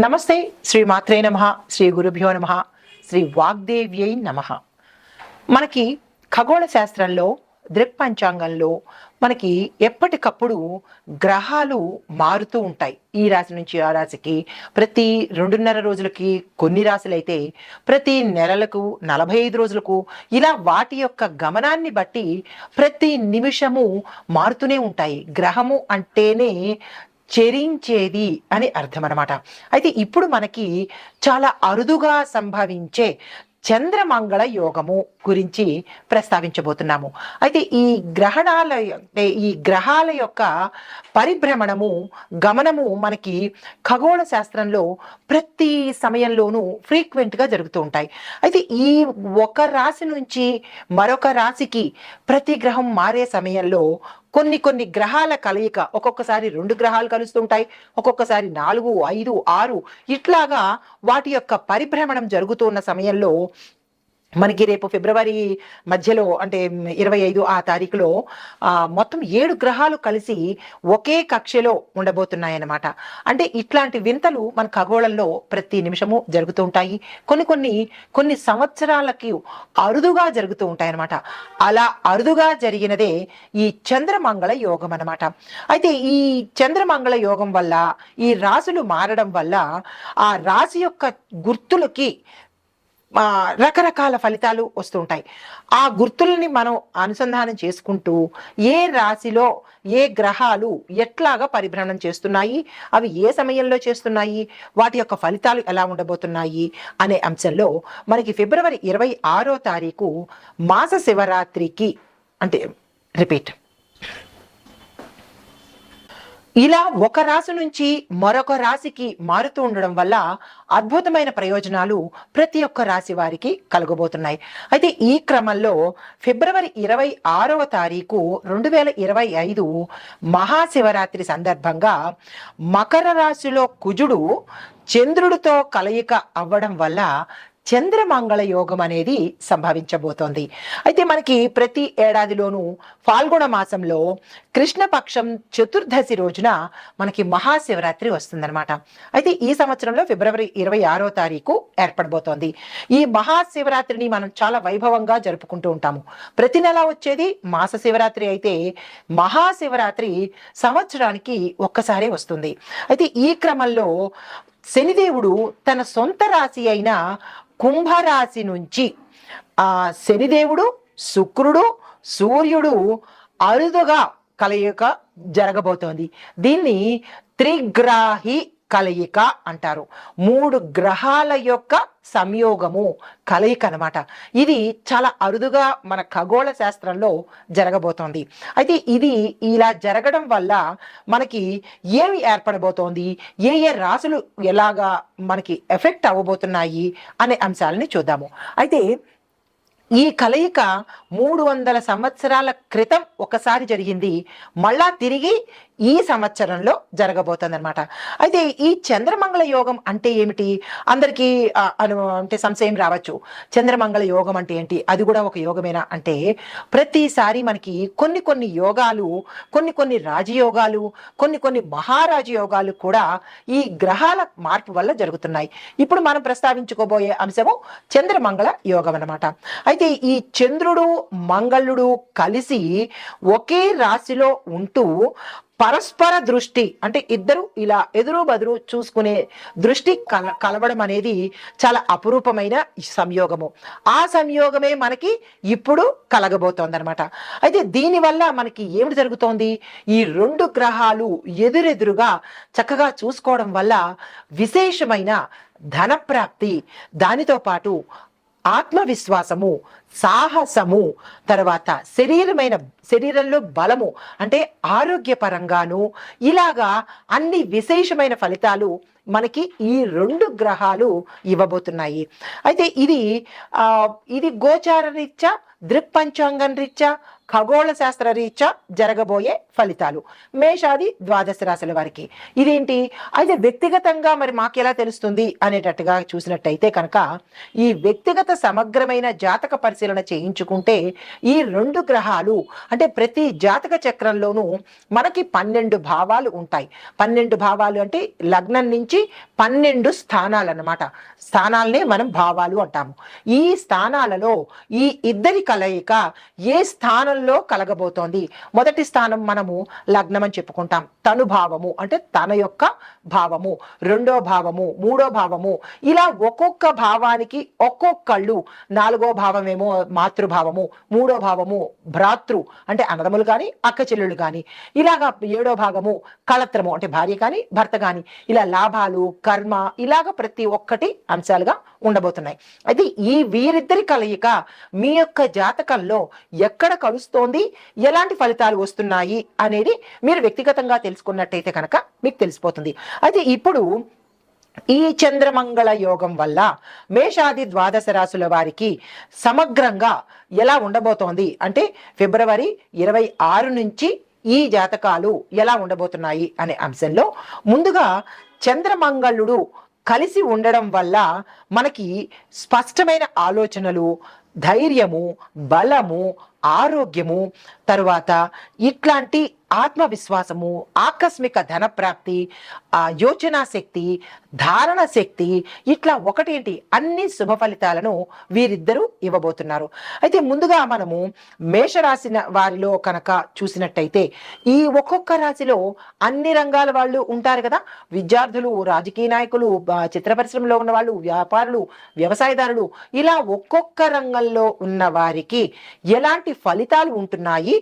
నమస్తే. శ్రీ మాత్రే నమః. శ్రీ గురుభ్యో నమః. శ్రీ వాగ్దేవ్యై నమః. మనకి ఖగోళ శాస్త్రంలో దృక్పంచాంగంలో మనకి ఎప్పటికప్పుడు గ్రహాలు మారుతూ ఉంటాయి. ఈ రాశి నుంచి ఆ రాశికి ప్రతి 2.5 రోజులకి కొన్ని రాశులైతే ప్రతి నెలలకు 45 రోజులకు ఇలా వాటి యొక్క గమనాన్ని బట్టి ప్రతి నిమిషము మారుతూనే ఉంటాయి. గ్రహము అంటేనే చెరించేది అని అర్థం అనమాట. అయితే ఇప్పుడు మనకి చాలా అరుదుగా సంభవించే చంద్రమంగళ యోగము గురించి ప్రస్తావించబోతున్నాము. అయితే ఈ గ్రహాల యొక్క పరిభ్రమణము గమనము మనకి ఖగోళ శాస్త్రంలో ప్రతి సమయంలోనూ ఫ్రీక్వెంట్గా జరుగుతూ ఉంటాయి. అయితే ఈ ఒక రాశి నుంచి మరొక రాశికి ప్రతి గ్రహం మారే సమయంలో కొన్ని గ్రహాల కలయిక, ఒక్కొక్కసారి 2 గ్రహాలు కలుస్తుంటాయి, ఒక్కొక్కసారి 4, 5, 6 ఇట్లాగా వాటి యొక్క పరిభ్రమణం జరుగుతున్న సమయంలో మనకి రేపు ఫిబ్రవరి మధ్యలో అంటే 25 ఆ తారీఖులో మొత్తం 7 గ్రహాలు కలిసి ఒకే కక్షలో ఉండబోతున్నాయన్నమాట. అంటే ఇట్లాంటి వింతలు మన ఖగోళంలో ప్రతి నిమిషము జరుగుతూ ఉంటాయి. కొన్ని సంవత్సరాలకి అరుదుగా జరుగుతూ ఉంటాయి అన్నమాట. అలా అరుదుగా జరిగినదే ఈ చంద్రమంగళ యోగం అన్నమాట. అయితే ఈ చంద్రమంగళ యోగం వల్ల ఈ రాశులు మారడం వల్ల ఆ రాశి యొక్క గుర్తులకి రకరకాల ఫలితాలు వస్తుంటాయి. ఆ గుర్తుల్ని మనం అనుసంధానం చేసుకుంటూ ఏ రాశిలో ఏ గ్రహాలు ఎట్లాగా పరిభ్రమణం చేస్తున్నాయి, అవి ఏ సమయంలో చేస్తున్నాయి, వాటి యొక్క ఫలితాలు ఎలా ఉండబోతున్నాయి అనే అంశంలో మనకి ఫిబ్రవరి 26వ తారీఖు మాస శివరాత్రికి అంటే రిపీట్ ఇలా ఒక రాశి నుంచి మరొక రాశికి మారుతూ ఉండడం వల్ల అద్భుతమైన ప్రయోజనాలు ప్రతి ఒక్క రాశి వారికి కలగబోతున్నాయి. అయితే ఈ క్రమంలో ఫిబ్రవరి 26వ తారీఖు 2025 మహాశివరాత్రి సందర్భంగా మకర రాశిలో కుజుడు చంద్రుడితో కలయిక అవ్వడం వల్ల చంద్రమంగళ యోగం అనేది సంభవించబోతోంది. అయితే మనకి ప్రతి ఏడాదిలోనూ ఫాల్గుణ మాసంలో కృష్ణపక్షం చతుర్దశి రోజున మనకి మహాశివరాత్రి వస్తుందన్నమాట. అయితే ఈ సంవత్సరంలో ఫిబ్రవరి 26వ తారీఖు ఏర్పడబోతోంది. ఈ మహాశివరాత్రిని మనం చాలా వైభవంగా జరుపుకుంటూ ఉంటాము. ప్రతి నెల వచ్చేది మాస శివరాత్రి అయితే మహాశివరాత్రి సంవత్సరానికి ఒక్కసారే వస్తుంది. అయితే ఈ క్రమంలో శనిదేవుడు తన సొంత రాశి అయిన కుంభరాశి నుంచి శనిదేవుడు, శుక్రుడు, సూర్యుడు అరుదుగా కలయిక జరగబోతోంది. దీన్ని త్రిగ్రాహి కలయిక అంటారు. 3 గ్రహాల యొక్క సంయోగము కలయిక అనమాట. ఇది చాలా అరుదుగా మన ఖగోళ శాస్త్రంలో జరగబోతోంది. అయితే ఇది ఇలా జరగడం వల్ల మనకి ఏమి ఏర్పడబోతోంది, ఏ రాశులు ఎలాగా మనకి ఎఫెక్ట్ అవ్వబోతున్నాయి అనే అంశాలని చూద్దాము. అయితే ఈ కలయిక 300 సంవత్సరాల క్రితం ఒకసారి జరిగింది, మళ్ళా తిరిగి ఈ సంవత్సరంలో జరగబోతుంది అనమాట. అయితే ఈ చంద్రమంగళ యోగం అంటే ఏమిటి అందరికీ అంటే సంశయం రావచ్చు. చంద్రమంగళ యోగం అంటే ఏంటి, అది కూడా ఒక యోగమేనా అంటే ప్రతిసారి మనకి కొన్ని యోగాలు, కొన్ని రాజయోగాలు, కొన్ని మహారాజయోగాలు కూడా ఈ గ్రహాల మార్పు వల్ల జరుగుతున్నాయి. ఇప్పుడు మనం ప్రస్తావించుకోబోయే అంశము చంద్రమంగళ యోగం అన్నమాట. అయితే ఈ చంద్రుడు మంగళుడు కలిసి ఒకే రాశిలో ఉంటూ పరస్పర దృష్టి అంటే ఇద్దరు ఇలా ఎదురు బదురు చూసుకునే దృష్టి కలవడం అనేది చాలా అపురూపమైన సంయోగము. ఆ సంయోగమే మనకి ఇప్పుడు కలగబోతోంది అనమాట. అయితే దీనివల్ల మనకి ఏమిటి జరుగుతోంది, ఈ 2 గ్రహాలు ఎదురెదురుగా చక్కగా చూసుకోవడం వల్ల విశేషమైన ధనప్రాప్తి, దానితో పాటు ఆత్మవిశ్వాసము, సాహసము, తర్వాత శరీరంలో బలము అంటే ఆరోగ్యపరంగాను ఇలాగా అన్ని విశేషమైన ఫలితాలు మనకి ఈ 2 గ్రహాలు ఇవ్వబోతున్నాయి. అయితే ఇది గోచార రీత్యా, దృక్పంచాంగం రీత్యా, ఖగోళ శాస్త్ర రీత్యా జరగబోయే ఫలితాలు మేషాది ద్వాదశ రాశుల వారికి ఇదేంటి అయితే వ్యక్తిగతంగా మరి మాకు ఎలా తెలుస్తుంది అనేటట్టుగా చూసినట్టయితే కనుక ఈ వ్యక్తిగత సమగ్రమైన జాతక పరిశీలన చేయించుకుంటే ఈ 2 గ్రహాలు అంటే ప్రతి జాతక చక్రంలోనూ మనకి 12 భావాలు ఉంటాయి. 12 భావాలు అంటే లగ్నం నుంచి 12 స్థానాలు అన్నమాట. స్థానాలనే మనం భావాలు అంటాము. ఈ స్థానాలలో ఈ ఇద్దరి కలయిక ఏ స్థానంలో కలగబోతోంది. మొదటి స్థానం మనము లగ్నం అని చెప్పుకుంటాం. తను భావము అంటే తన యొక్క భావము, రెండో భావము, మూడో భావము, ఇలా ఒక్కొక్క భావానికి ఒక్కొక్కళ్ళు. 4వ భావమేమో మాతృభావము, 3వ భావము భ్రాతృ అంటే అన్నదమ్ములు కానీ అక్క చెల్లెళ్ళు కానీ, ఇలాగా 7వ భాగము కళత్రము అంటే భార్య కానీ భర్త కానీ, ఇలా లాభాలు కర్మ ఇలాగ ప్రతి ఒక్కటి అంశాలుగా ఉండబోతున్నాయి. అయితే ఈ వీరిద్దరి కలయిక మీ యొక్క జాతకంలో ఎక్కడ కలుస్తోంది, ఎలాంటి ఫలితాలు వస్తున్నాయి అనేది మీరు వ్యక్తిగతంగా తెలుసుకున్నట్టయితే కనుక మీకు తెలిసిపోతుంది. అయితే ఇప్పుడు ఈ చంద్రమంగళ యోగం వల్ల మేషాది ద్వాదశ రాశుల వారికి సమగ్రంగా ఎలా ఉండబోతోంది అంటే ఫిబ్రవరి 26 నుంచి ఈ జాతకాలు ఎలా ఉండబోతున్నాయి అనే అంశంలో ముందుగా చంద్రమంగళుడు కలిసి ఉండడం వల్ల మనకి స్పష్టమైన ఆలోచనలు, ధైర్యము, బలము, ఆరోగ్యము, తరువాత ఇట్లాంటి ఆత్మవిశ్వాసము, ఆకస్మిక ధనప్రాప్తి, యోచనా శక్తి, ధారణ శక్తి, ఇట్లా ఒకటేంటి అన్ని శుభ ఫలితాలను వీరిద్దరూ ఇవ్వబోతున్నారు. అయితే ముందుగా మనము మేషరాశి వారిలో కనుక చూసినట్టయితే ఈ ఒక్కొక్క రాశిలో అన్ని రంగాల వాళ్ళు ఉంటారు కదా. విద్యార్థులు, రాజకీయ నాయకులు, చిత్ర పరిశ్రమలో ఉన్న వాళ్ళు, వ్యాపారులు, వ్యవసాయదారులు, ఇలా ఒక్కొక్క రంగంలో ఉన్న వారికి ఎలాంటి ఫలితాలు ఉంటున్నాయి,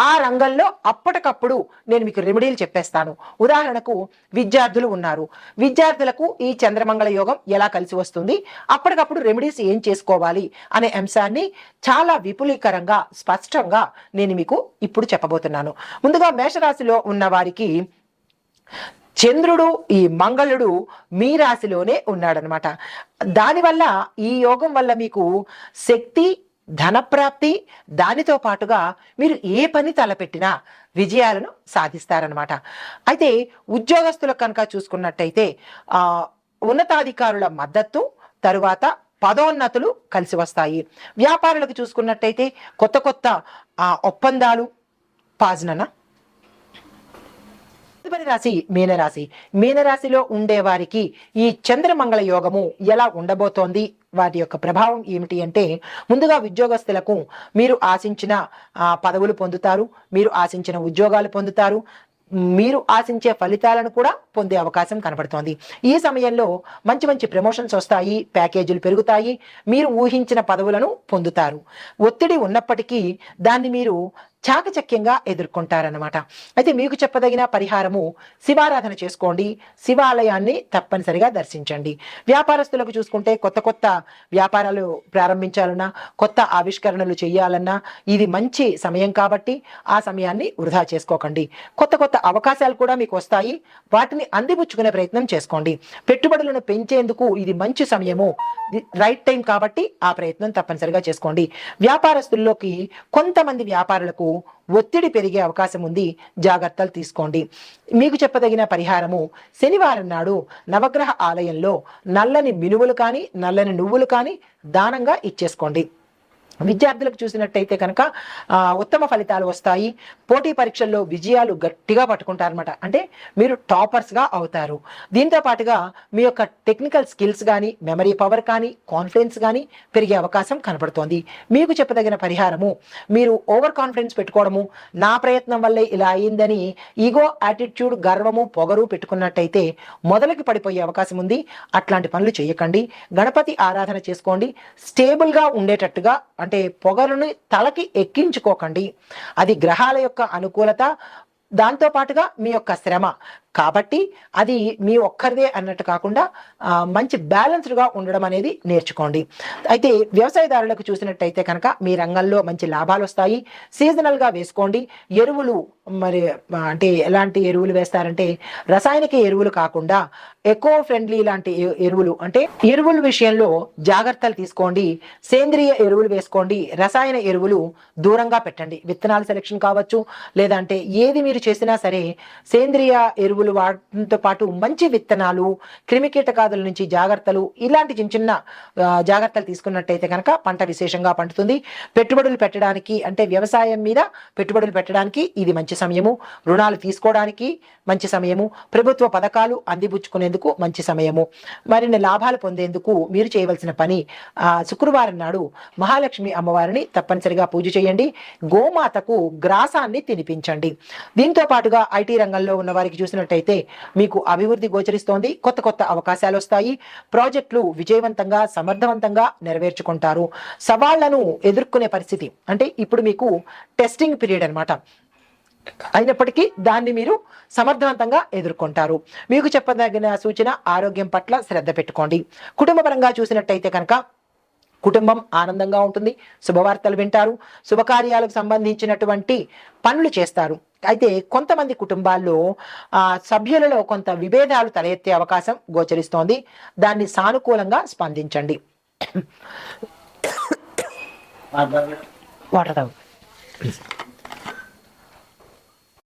ఆ రంగంలో అప్పటికప్పుడు నేను మీకు రెమెడీలు చెప్పేస్తాను. ఉదాహరణకు విద్యార్థులు ఉన్నారు, విద్యార్థులకు ఈ చంద్రమంగళ యోగం ఎలా కలిసి వస్తుంది, అప్పటికప్పుడు రెమెడీస్ ఏం చేసుకోవాలి అనే అంశాన్ని చాలా విపులీకరంగా స్పష్టంగా నేను మీకు ఇప్పుడు చెప్పబోతున్నాను. ముందుగా మేషరాశిలో ఉన్న వారికి చంద్రుడు, ఈ మంగళుడు మీ రాశిలోనే ఉన్నాడనమాట. దానివల్ల ఈ యోగం వల్ల మీకు శక్తి, ధనప్రాప్తి, దానితో పాటుగా మీరు ఏ పని తలపెట్టినా విజయాలను సాధిస్తారనమాట. అయితే ఉద్యోగస్తులకు కనుక చూసుకున్నట్టయితే ఉన్నతాధికారుల మద్దతు, తరువాత పదోన్నతులు కలిసి వస్తాయి. వ్యాపారులకు చూసుకున్నట్టయితే కొత్త కొత్త ఒప్పందాలు పాజనన. తదుపరి రాశి మీనరాశి. మీనరాశిలో ఉండే వారికి ఈ చంద్రమంగళ యోగము ఎలా ఉండబోతోంది, వాటి యొక్క ప్రభావం ఏమిటి అంటే ముందుగా ఉద్యోగస్తులకు మీరు ఆశించిన పదవులు పొందుతారు, మీరు ఆశించిన ఉద్యోగాలు పొందుతారు, మీరు ఆశించే ఫలితాలను కూడా పొందే అవకాశం కనబడుతోంది. ఈ సమయంలో మంచి మంచి ప్రమోషన్స్ వస్తాయి, ప్యాకేజీలు పెరుగుతాయి, మీరు ఊహించిన పదవులను పొందుతారు. ఒత్తిడి ఉన్నప్పటికీ దాన్ని మీరు చాకచక్యంగా ఎదుర్కొంటారన్నమాట. అయితే మీకు చెప్పదగిన పరిహారము శివారాధన చేసుకోండి, శివాలయాన్ని తప్పనిసరిగా దర్శించండి. వ్యాపారస్తులకు చూసుకుంటే కొత్త కొత్త వ్యాపారాలు ప్రారంభించాలన్నా, కొత్త ఆవిష్కరణలు చేయాలన్నా ఇది మంచి సమయం కాబట్టి ఆ సమయాన్ని వృధా చేసుకోకండి. కొత్త కొత్త అవకాశాలు కూడా మీకు వస్తాయి, వాటిని అందిపుచ్చుకునే ప్రయత్నం చేసుకోండి. పెట్టుబడులను పెంచేందుకు ఇది మంచి సమయము, రైట్ టైం కాబట్టి ఆ ప్రయత్నం తప్పనిసరిగా చేసుకోండి. వ్యాపారస్తుల్లోకి కొంతమంది వ్యాపారులకు ఒత్తిడి పెరిగే అవకాశం ఉంది, జాగ్రత్తలు తీసుకోండి. మీకు చెప్పదగిన పరిహారము శనివారం నాడు నవగ్రహ ఆలయంలో నల్లని మినువులు కానీ నల్లని నువ్వులు కానీ దానంగా ఇచ్చేసుకోండి. విద్యార్థులకు చూసినట్టయితే కనుక ఉత్తమ ఫలితాలు వస్తాయి. పోటీ పరీక్షల్లో విజయాలు గట్టిగా పట్టుకుంటారనమాట. అంటే మీరు టాపర్స్గా అవుతారు. దీంతో పాటుగా మీ యొక్క టెక్నికల్ స్కిల్స్ కానీ, మెమరీ పవర్ కానీ, కాన్ఫిడెన్స్ కానీ పెరిగే అవకాశం కనపడుతోంది. మీకు చెప్పదగిన పరిహారము మీరు ఓవర్ కాన్ఫిడెన్స్ పెట్టుకోవడము, నా ప్రయత్నం వల్లే ఇలా అయిందని ఈగో, యాటిట్యూడ్, గర్వము, పొగరు పెట్టుకున్నట్టయితే మొదలకి పడిపోయే అవకాశం ఉంది. అట్లాంటి పనులు చేయకండి. గణపతి ఆరాధన చేసుకోండి. స్టేబుల్గా ఉండేటట్టుగా అంటే పొగరుని తలకి ఎక్కించుకోకండి. అది గ్రహాల యొక్క అనుకూలత, దాంతో పాటుగా మీ యొక్క శ్రమ కాబట్టి అది మీ ఒక్కరిదే అన్నట్టు కాకుండా మంచి బ్యాలెన్స్డ్గా ఉండడం అనేది నేర్చుకోండి. అయితే వ్యవసాయదారులకు చూసినట్టయితే కనుక మీ రంగంలో మంచి లాభాలు వస్తాయి. సీజనల్గా వేసుకోండి. ఎరువులు మరి అంటే ఎలాంటి ఎరువులు వేస్తారంటే రసాయనిక ఎరువులు కాకుండా ఎకో ఫ్రెండ్లీ లాంటి ఎరువులు, అంటే ఎరువుల విషయంలో జాగ్రత్తలు తీసుకోండి. సేంద్రియ ఎరువులు వేసుకోండి, రసాయన ఎరువులు దూరంగా పెట్టండి. విత్తనాల సెలెక్షన్ కావచ్చు, లేదంటే ఏది మీరు చేసినా సరే సేంద్రియ ఎరువులు వాడటంతో పాటు మంచి విత్తనాలు, క్రిమికీటకాదుల నుంచి జాగ్రత్తలు, ఇలాంటి చిన్న చిన్న జాగ్రత్తలు తీసుకున్నట్టయితే కనుక పంట విశేషంగా పండుతుంది. పెట్టుబడులు పెట్టడానికి, అంటే వ్యవసాయం మీద పెట్టుబడులు పెట్టడానికి ఇది మంచి సమయము. రుణాలు తీసుకోవడానికి మంచి సమయము. ప్రభుత్వ పథకాలు అందిపుచ్చుకునేందుకు మంచి సమయము. మరిన్ని లాభాలు పొందేందుకు మీరు చేయవలసిన పని, శుక్రవారం నాడు మహాలక్ష్మి అమ్మవారిని తప్పనిసరిగా పూజ చేయండి. గోమాతకు గ్రాసాన్ని తినిపించండి. దీంతో పాటుగా ఐటీ రంగంలో ఉన్న వారికి చూసినట్టయితే మీకు అభివృద్ధి గోచరిస్తోంది. కొత్త కొత్త అవకాశాలు వస్తాయి. ప్రాజెక్టులు విజయవంతంగా సమర్థవంతంగా నెరవేర్చుకుంటారు. సవాళ్లను ఎదుర్కొనే పరిస్థితి, అంటే ఇప్పుడు మీకు టెస్టింగ్ పీరియడ్ అన్నమాట, అయినప్పటికీ దాన్ని మీరు సమర్థవంతంగా ఎదుర్కొంటారు. మీకు చెప్పదగిన సూచన, ఆరోగ్యం పట్ల శ్రద్ధ పెట్టుకోండి. కుటుంబపరంగా చూసినట్టయితే కనుక కుటుంబం ఆనందంగా ఉంటుంది. శుభవార్తలు వింటారు. శుభకార్యాలకు సంబంధించినటువంటి పనులు చేస్తారు. అయితే కొంతమంది కుటుంబాల్లో సభ్యులలో కొంత విభేదాలు తలెత్తే అవకాశం గోచరిస్తోంది. దాన్ని సానుకూలంగా స్పందించండి. వాటర్ తాగు.